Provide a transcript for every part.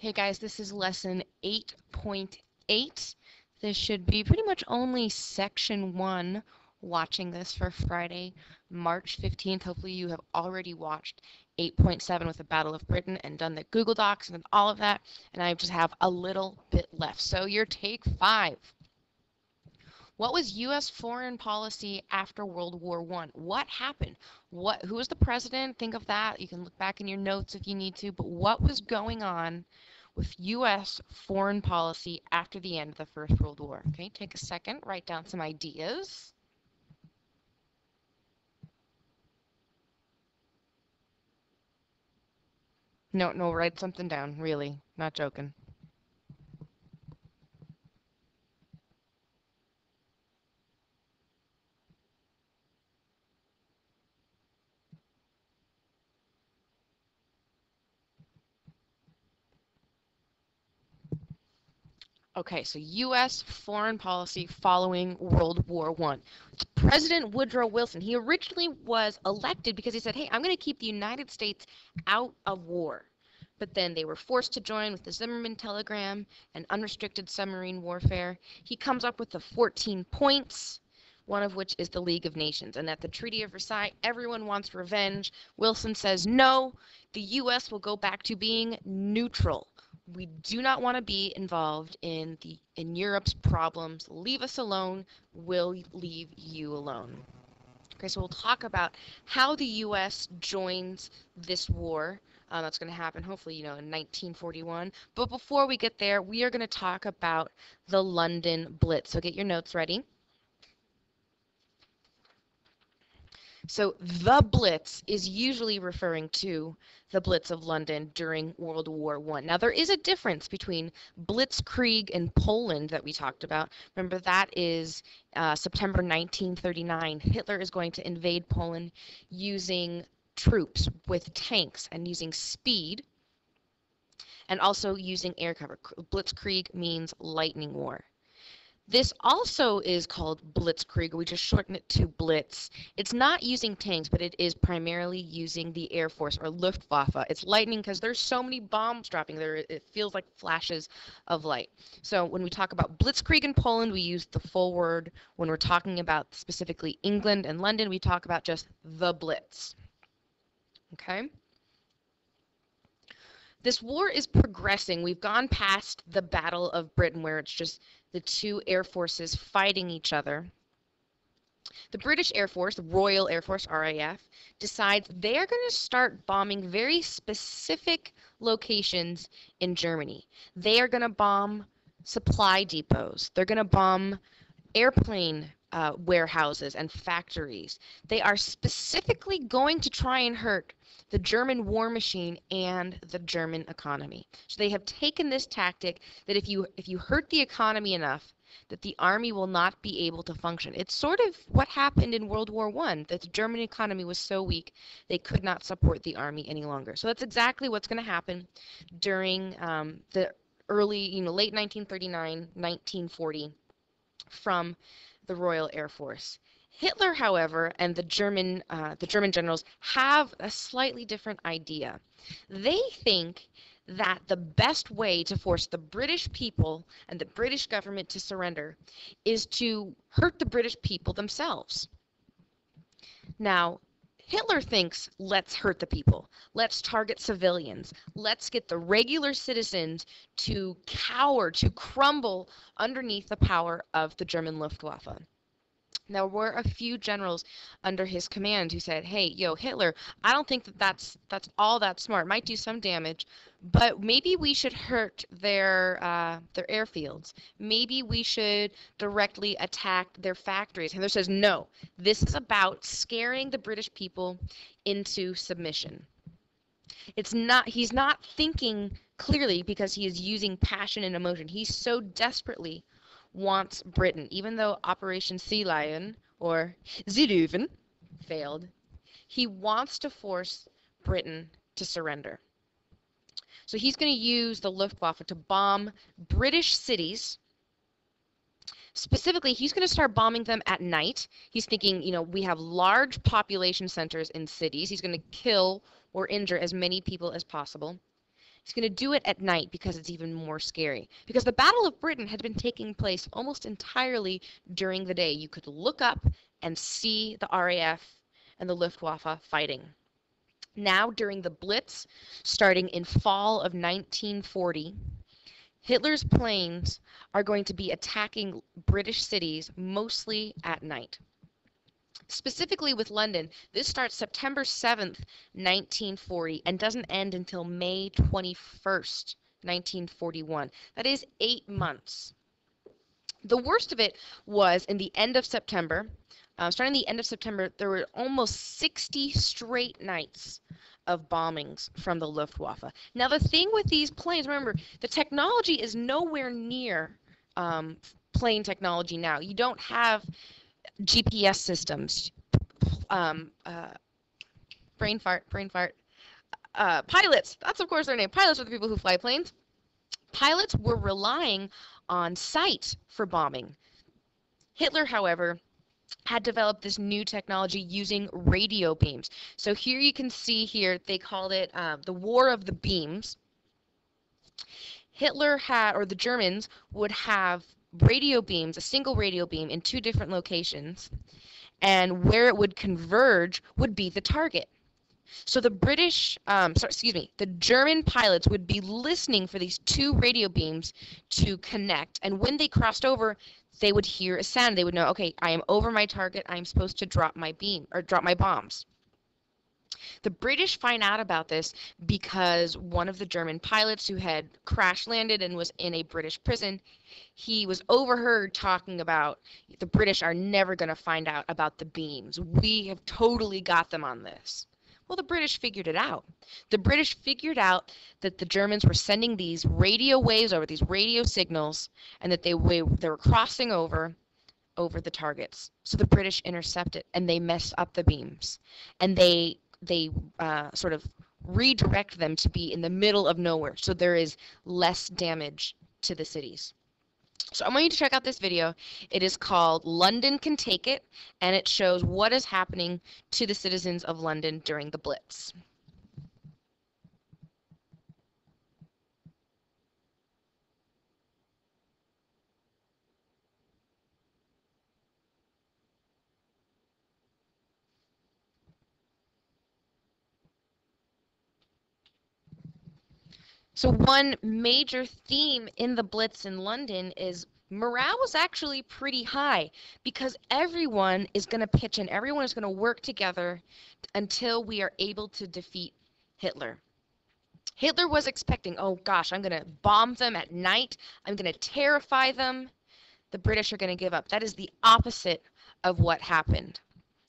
Hey guys, this is lesson 8.8. This should be pretty much only section 1 watching this for Friday, March 15th. Hopefully you have already watched 8.7 with the Battle of Britain and done the Google Docs and all of that, and I just have a little bit left. So your take 5. What was U.S. foreign policy after World War I? What happened? Who was the president? Think of that. You can look back in your notes if you need to. But what was going on with U.S. foreign policy after the end of the First World War? Okay, take a second, write down some ideas. No, write something down, really. Not joking. Okay, so U.S. foreign policy following World War I. President Woodrow Wilson, he originally was elected because he said, hey, I'm going to keep the United States out of war. But then they were forced to join with the Zimmerman Telegram and unrestricted submarine warfare. He comes up with the 14 points, one of which is the League of Nations. And at the Treaty of Versailles, everyone wants revenge. Wilson says, no, the U.S. will go back to being neutral. We do not want to be involved in Europe's problems. Leave us alone. We'll leave you alone. Okay, so we'll talk about how the U.S. joins this war. That's going to happen hopefully, in 1941. But before we get there, we are going to talk about the London Blitz. So get your notes ready. So the Blitz is usually referring to the Blitz of London during World War I. Now, there is a difference between Blitzkrieg in Poland that we talked about. Remember, that is September 1939. Hitler is going to invade Poland using troops with tanks and using speed and also using air cover. Blitzkrieg means lightning war. This also is called Blitzkrieg. We just shorten it to Blitz. It's not using tanks, but it is primarily using the Air Force or Luftwaffe. It's lightning because there's so many bombs dropping there. It feels like flashes of light. So when we talk about Blitzkrieg in Poland, we use the full word. When we're talking about specifically England and London, we talk about just the Blitz. Okay? This war is progressing. We've gone past the Battle of Britain where it's just the two air forces fighting each other. The British Air Force, the Royal Air Force, RAF, decides they are going to start bombing very specific locations in Germany. They are going to bomb supply depots. They're going to bomb airplane warehouses and factories. They are specifically going to try and hurt the German war machine and the German economy. So they have taken this tactic that if you hurt the economy enough, that the army will not be able to function. It's sort of what happened in World War I, that the German economy was so weak they could not support the army any longer. So that's exactly what's going to happen during the early, late 1939, 1940 from the Royal Air Force. Hitler, however, and the German generals have a slightly different idea. They think that the best way to force the British people and the British government to surrender is to hurt the British people themselves. Now, Hitler thinks, let's hurt the people. Let's target civilians. Let's get the regular citizens to cower, to crumble underneath the power of the German Luftwaffe. There were a few generals under his command who said, hey, Hitler, I don't think that's all that smart. Might do some damage, but maybe we should hurt their airfields. Maybe we should directly attack their factories. Hitler says, no, this is about scaring the British people into submission. He's not thinking clearly because he is using passion and emotion. He so desperately wants Britain, even though Operation Sea Lion or Seelöwen failed, he wants to force Britain to surrender. So he's going to use the Luftwaffe to bomb British cities. Specifically, he's going to start bombing them at night. He's thinking, we have large population centers in cities. He's going to kill or injure as many people as possible. He's going to do it at night because it's even more scary. Because the Battle of Britain had been taking place almost entirely during the day. You could look up and see the RAF and the Luftwaffe fighting. Now, during the Blitz, starting in fall of 1940, Hitler's planes are going to be attacking British cities mostly at night. Specifically with London, this starts September 7th, 1940, and doesn't end until May 21st, 1941. That is 8 months. The worst of it was in the end of September. Starting the end of September, there were almost 60 straight nights of bombings from the Luftwaffe. Now, the thing with these planes, remember, the technology is nowhere near plane technology now. You don't have GPS systems, brain fart, pilots, that's of course their name. Pilots are the people who fly planes. Pilots were relying on sight for bombing. Hitler, however, had developed this new technology using radio beams. So here you can see here, they called it the War of the Beams. Hitler had, or the Germans would have radio beams, a single radio beam in 2 different locations, and where it would converge would be the target. So the the German pilots would be listening for these 2 radio beams to connect, and when they crossed over, they would hear a sound. They would know, okay, I am over my target. I am supposed to drop my beam or drop my bombs. The British find out about this because one of the German pilots who had crash landed and was in a British prison, he was overheard talking about the British are never going to find out about the beams. We have totally got them on this. Well, the British figured it out. The British figured out that the Germans were sending these radio waves over, these radio signals, and that they were crossing over the targets. So the British intercept it, and they mess up the beams. And they sort of redirect them to be in the middle of nowhere, so there is less damage to the cities. So I want you to check out this video. It is called London Can Take It, and it shows what is happening to the citizens of London during the Blitz. So one major theme in the Blitz in London is morale was actually pretty high because everyone is going to pitch in, everyone is going to work together until we are able to defeat Hitler. Hitler was expecting, oh gosh, I'm going to bomb them at night, I'm going to terrify them, the British are going to give up. That is the opposite of what happened.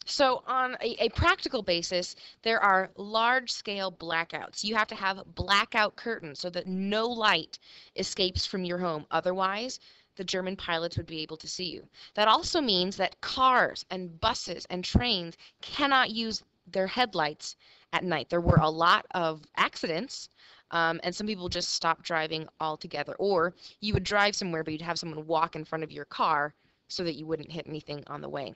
So on a practical basis, there are large-scale blackouts. You have to have blackout curtains so that no light escapes from your home. Otherwise, the German pilots would be able to see you. That also means that cars and buses and trains cannot use their headlights at night. There were a lot of accidents, and some people just stopped driving altogether. Or you would drive somewhere, but you'd have someone walk in front of your car so that you wouldn't hit anything on the way.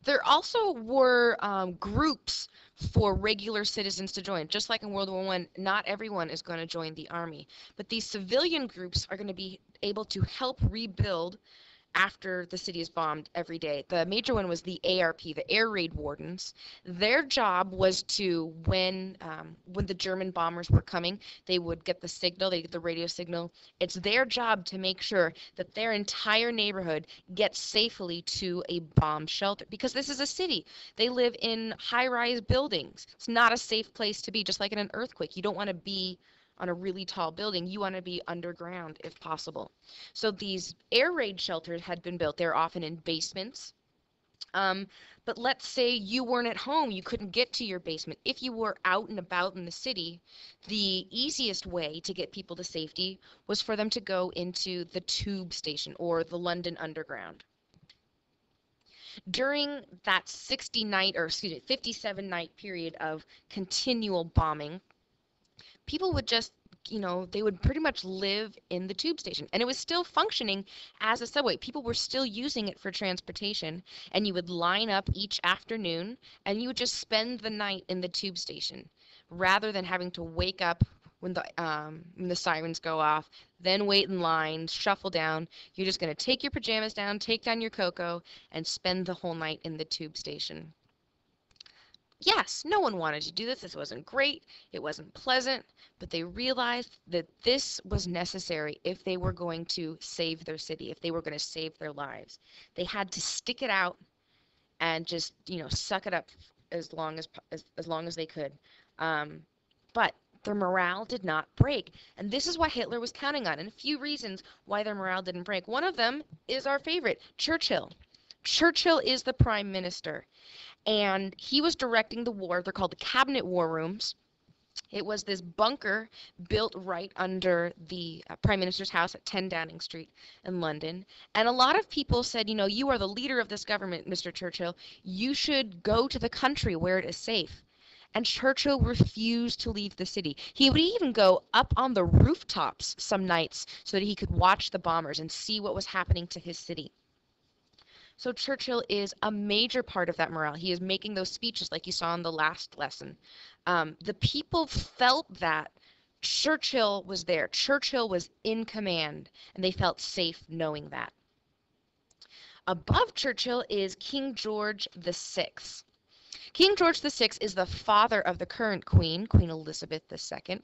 There also were groups for regular citizens to join. Just like in World War I, not everyone is going to join the army. But these civilian groups are going to be able to help rebuild after the city is bombed every day. The major one was the ARP, the Air Raid Wardens. Their job was to, when the German bombers were coming, they would get the signal, they get the radio signal. It's their job to make sure that their entire neighborhood gets safely to a bomb shelter, because this is a city. They live in high-rise buildings. It's not a safe place to be, just like in an earthquake. You don't want to be on a really tall building. You want to be underground if possible. So these air raid shelters had been built. They're often in basements. But let's say you weren't at home, you couldn't get to your basement. If you were out and about in the city, the easiest way to get people to safety was for them to go into the tube station or the London Underground. During that 57-night period of continual bombing, people would just they would pretty much live in the tube station. And it was still functioning as a subway. People were still using it for transportation. And you would line up each afternoon and you would just spend the night in the tube station rather than having to wake up when the sirens go off, then wait in line, shuffle down. You're just going to take your pajamas down, take down your cocoa, and spend the whole night in the tube station. Yes, no one wanted to do this. This wasn't great. It wasn't pleasant, but they realized that this was necessary if they were going to save their city, if they were going to save their lives. They had to stick it out and just, suck it up as long as they could. But their morale did not break, and this is what Hitler was counting on, and a few reasons why their morale didn't break. One of them is our favorite, Churchill. Churchill is the prime minister, and he was directing the war. They're called the cabinet war rooms. It was this bunker built right under the prime minister's house at 10 Downing Street in London. And a lot of people said, you are the leader of this government, Mr. Churchill. You should go to the country where it is safe. And Churchill refused to leave the city. He would even go up on the rooftops some nights so that he could watch the bombers and see what was happening to his city. So Churchill is a major part of that morale. He is making those speeches like you saw in the last lesson. The people felt that Churchill was there. Churchill was in command, and they felt safe knowing that. Above Churchill is King George VI. King George VI is the father of the current queen, Queen Elizabeth II.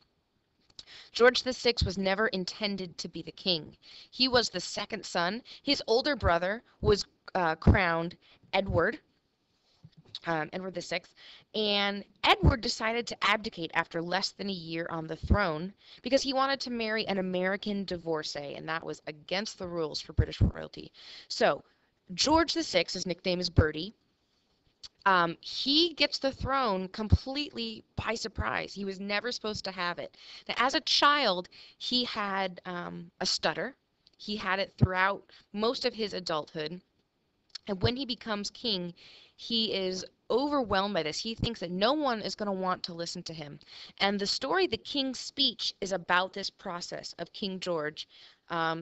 George VI was never intended to be the king. He was the second son. His older brother was crowned Edward VI, and Edward decided to abdicate after less than a year on the throne because he wanted to marry an American divorcee, and that was against the rules for British royalty. So George VI, his nickname is Bertie, he gets the throne completely by surprise. He was never supposed to have it. Now, as a child, he had a stutter. He had it throughout most of his adulthood. And when he becomes king, he is overwhelmed by this. He thinks that no one is going to want to listen to him. And the story, The King's Speech, is about this process of King George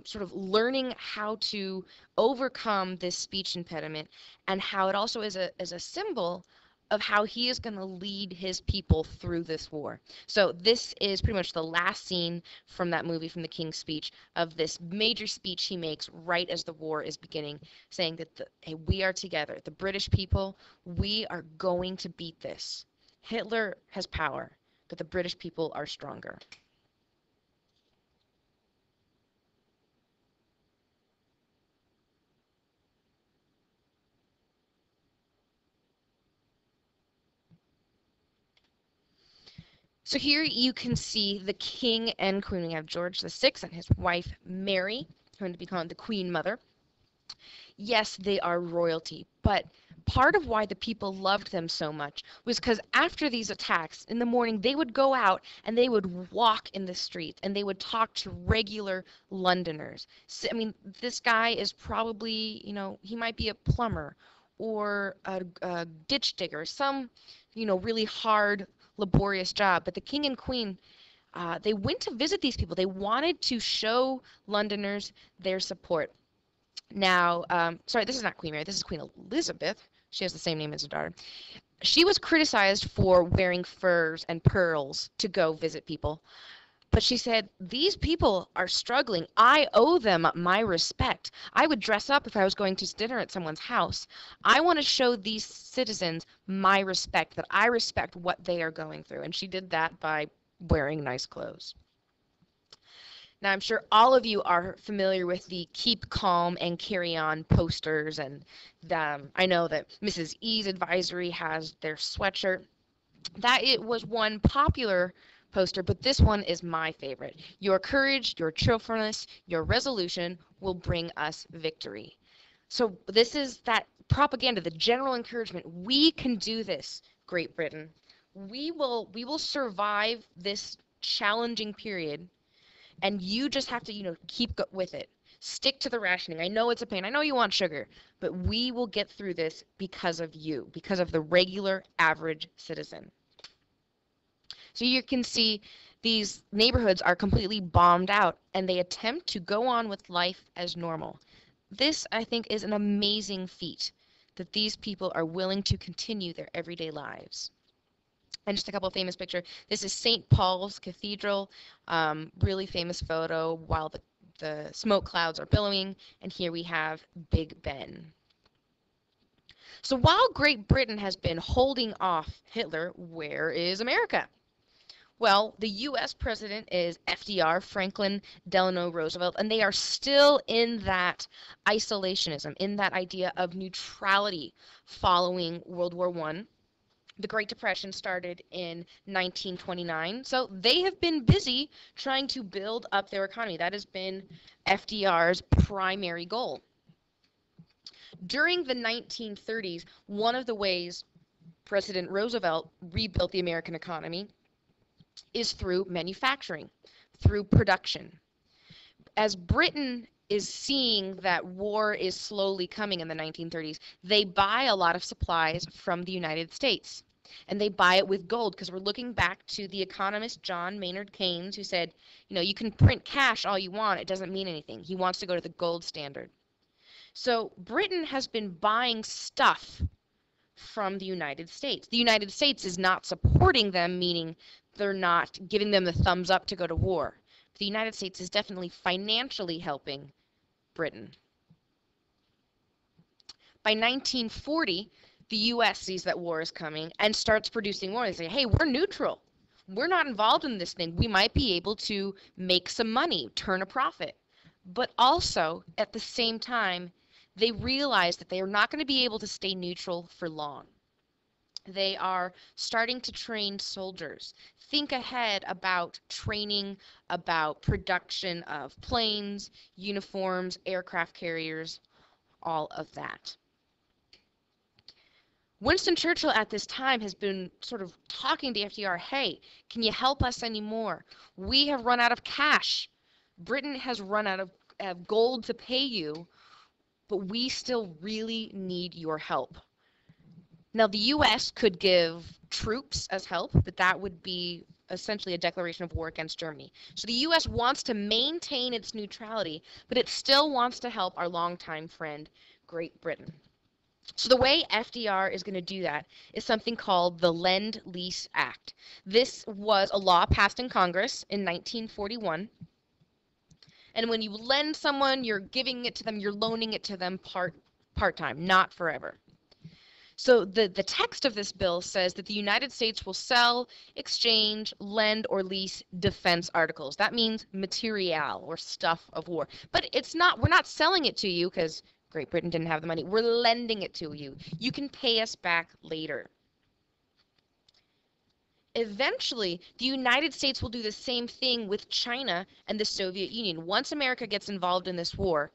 sort of learning how to overcome this speech impediment, and how it also is a symbol of how he is going to lead his people through this war. So this is pretty much the last scene from that movie, from The King's Speech, of this major speech he makes right as the war is beginning, saying that hey, we are together. The British people, we are going to beat this. Hitler has power, but the British people are stronger. So here you can see the king and queen. We have George VI and his wife Mary, going to be called the Queen Mother. Yes, they are royalty, but part of why the people loved them so much was because after these attacks in the morning, they would go out and they would walk in the streets and they would talk to regular Londoners. So, I mean, this guy is probably, he might be a plumber or a ditch digger, some, really hard, laborious job. But the king and queen, they went to visit these people. They wanted to show Londoners their support. Now, sorry, this is not Queen Mary. This is Queen Elizabeth. She has the same name as her daughter. She was criticized for wearing furs and pearls to go visit people. But she said, these people are struggling. I owe them my respect. I would dress up if I was going to dinner at someone's house. I want to show these citizens my respect, that I respect what they are going through. And she did that by wearing nice clothes. Now, I'm sure all of you are familiar with the Keep Calm and Carry On posters, and I know that Mrs. E's advisory has their sweatshirt. That it was one popular poster, but this one is my favorite. Your courage, your cheerfulness, your resolution will bring us victory. So this is that propaganda, the general encouragement. We can do this, Great Britain. We will survive this challenging period. And you just have to, keep with it. Stick to the rationing. I know it's a pain. I know you want sugar, but we will get through this because of you, because of the regular, average citizen. So you can see These neighborhoods are completely bombed out, and they attempt to go on with life as normal. This, I think, is an amazing feat that these people are willing to continue their everyday lives. And just a couple of famous pictures. This is St. Paul's Cathedral, really famous photo while the smoke clouds are billowing. And here we have Big Ben. So while Great Britain has been holding off Hitler, where is America? Well, the U.S. president is FDR, Franklin Delano Roosevelt, and they are still in that isolationism, in that idea of neutrality following World War I. The Great Depression started in 1929, so they have been busy trying to build up their economy. That has been FDR's primary goal. During the 1930s, one of the ways President Roosevelt rebuilt the American economy is through manufacturing, through production. As Britain is seeing that war is slowly coming in the 1930s, they buy a lot of supplies from the United States. And they buy it with gold because we're looking back to the economist John Maynard Keynes, who said, you can print cash all you want, it doesn't mean anything. He wants to go to the gold standard. So Britain has been buying stuff from the United States. The United States is not supporting them, meaning they're not giving them the thumbs up to go to war. The United States is definitely financially helping Britain. By 1940, the U.S. sees that war is coming and starts producing more. They say, hey, we're neutral. We're not involved in this thing. We might be able to make some money, turn a profit. But also, at the same time, they realize that they are not going to be able to stay neutral for long. They are starting to train soldiers. Think ahead about training, about production of planes, uniforms, aircraft carriers, all of that. Winston Churchill at this time has been sort of talking to FDR, hey, can you help us anymore? We have run out of cash. Britain has run out of gold to pay you, but we still really need your help. Now, the U.S. could give troops as help, but that would be essentially a declaration of war against Germany. So the U.S. wants to maintain its neutrality, but it still wants to help our longtime friend, Great Britain. So the way FDR is going to do that is something called the Lend-Lease Act. This was a law passed in Congress in 1941. And when you lend someone, you're giving it to them, you're loaning it to them part-time, not forever. So the text of this bill says that the United States will sell, exchange, lend, or lease defense articles. That means material or stuff of war. But we're not selling it to you because Great Britain didn't have the money. We're lending it to you. You can pay us back later. Eventually, the United States will do the same thing with China and the Soviet Union. Once America gets involved in this war,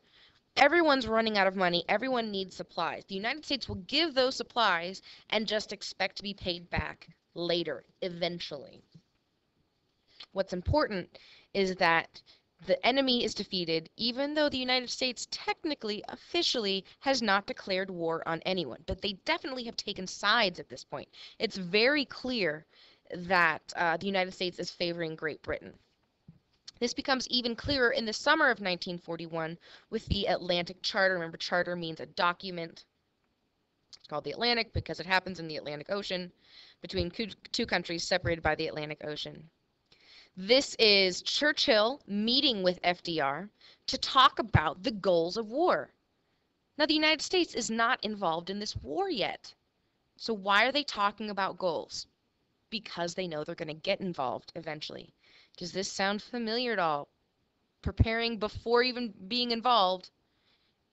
everyone's running out of money. Everyone needs supplies. The United States will give those supplies and just expect to be paid back later, eventually. What's important is that the enemy is defeated, even though the United States technically, officially, has not declared war on anyone. But they definitely have taken sides at this point. It's very clear that the United States is favoring Great Britain. This becomes even clearer in the summer of 1941 with the Atlantic Charter. Remember, charter means a document. It's called the Atlantic because it happens in the Atlantic Ocean between two countries separated by the Atlantic Ocean. This is Churchill meeting with FDR to talk about the goals of war. Now, the United States is not involved in this war yet. So why are they talking about goals? Because they know they're going to get involved eventually. Does this sound familiar at all? Preparing before even being involved,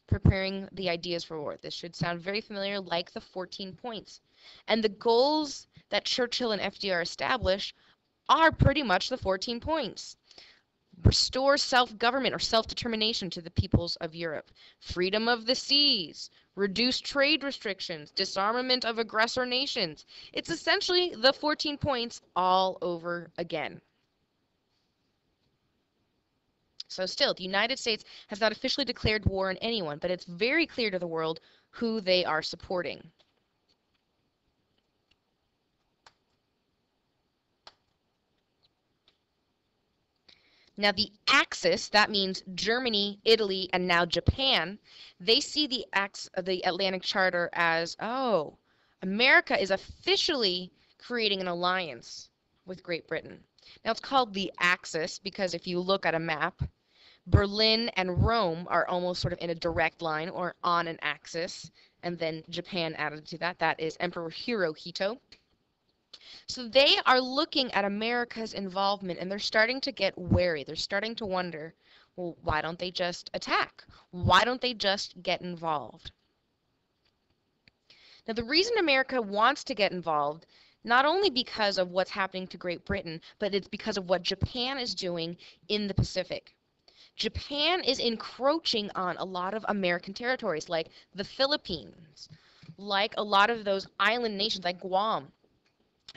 preparing the ideas for war. This should sound very familiar, like the 14 points. And the goals that Churchill and FDR establish are pretty much the 14 points. Restore self-government or self-determination to the peoples of Europe. Freedom of the seas. Reduce trade restrictions. Disarmament of aggressor nations. It's essentially the 14 points all over again. So still, the United States has not officially declared war on anyone, but it's very clear to the world who they are supporting. Now the Axis, that means Germany, Italy, and now Japan, they see the Atlantic Charter as, oh, America is officially creating an alliance with Great Britain. Now it's called the Axis because if you look at a map, Berlin and Rome are almost sort of in a direct line or on an axis, and then Japan added to that. That is Emperor Hirohito. So they are looking at America's involvement and they're starting to get wary. They're starting to wonder, well, why don't they just attack? Why don't they just get involved? Now, the reason America wants to get involved, not only because of what's happening to Great Britain, but it's because of what Japan is doing in the Pacific. Japan is encroaching on a lot of American territories, like the Philippines, like a lot of those island nations like Guam,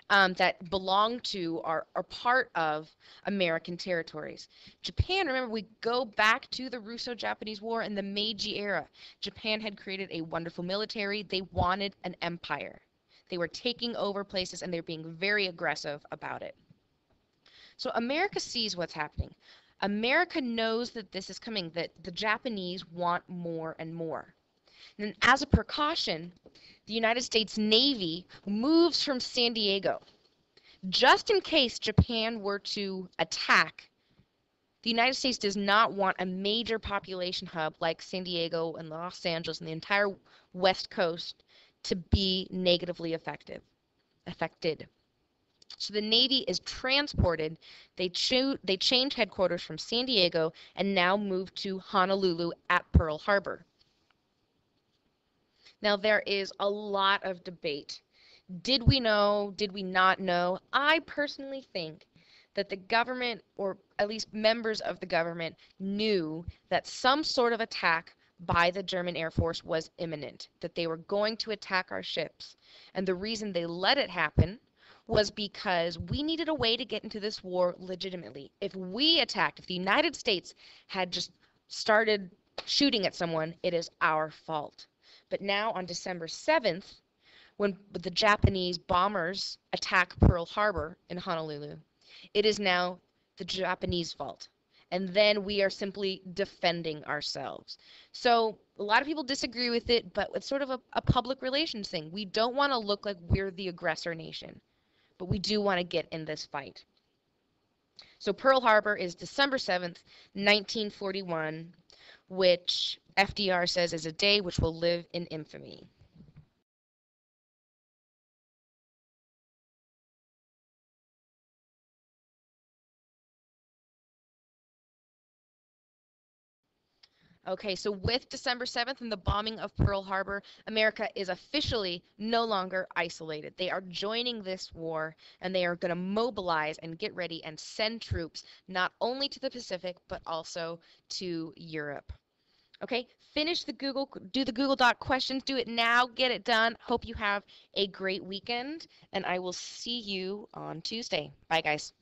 that belong to are part of American territories. Japan, remember, we go back to the Russo-Japanese War in the Meiji era. Japan had created a wonderful military. They wanted an empire. They were taking over places and they're being very aggressive about it. So America sees what's happening. America knows that this is coming, that the Japanese want more and more. And as a precaution, the United States Navy moves from San Diego. Just in case Japan were to attack, the United States does not want a major population hub like San Diego and Los Angeles and the entire West Coast to be negatively affected. So the Navy is transported. They change headquarters from San Diego and now move to Honolulu at Pearl Harbor. Now, there is a lot of debate. Did we know? Did we not know? I personally think that the government, or at least members of the government, knew that some sort of attack by the German Air Force was imminent, that they were going to attack our ships. And the reason they let it happen was because we needed a way to get into this war legitimately. If we attacked, if the United States had just started shooting at someone, it is our fault. But now on December 7th, when the Japanese bombers attack Pearl Harbor in Honolulu, it is now the Japanese fault. And then we are simply defending ourselves. So a lot of people disagree with it, but it's sort of a public relations thing. We don't want to look like we're the aggressor nation, but we do want to get in this fight. So Pearl Harbor is December 7th, 1941, which FDR says is a day which will live in infamy. Okay, so with December 7th and the bombing of Pearl Harbor, America is officially no longer isolated. They are joining this war and they are going to mobilize and get ready and send troops not only to the Pacific but also to Europe. Okay, finish the Google, do the Google Doc questions, do it now, get it done. Hope you have a great weekend and I will see you on Tuesday. Bye guys.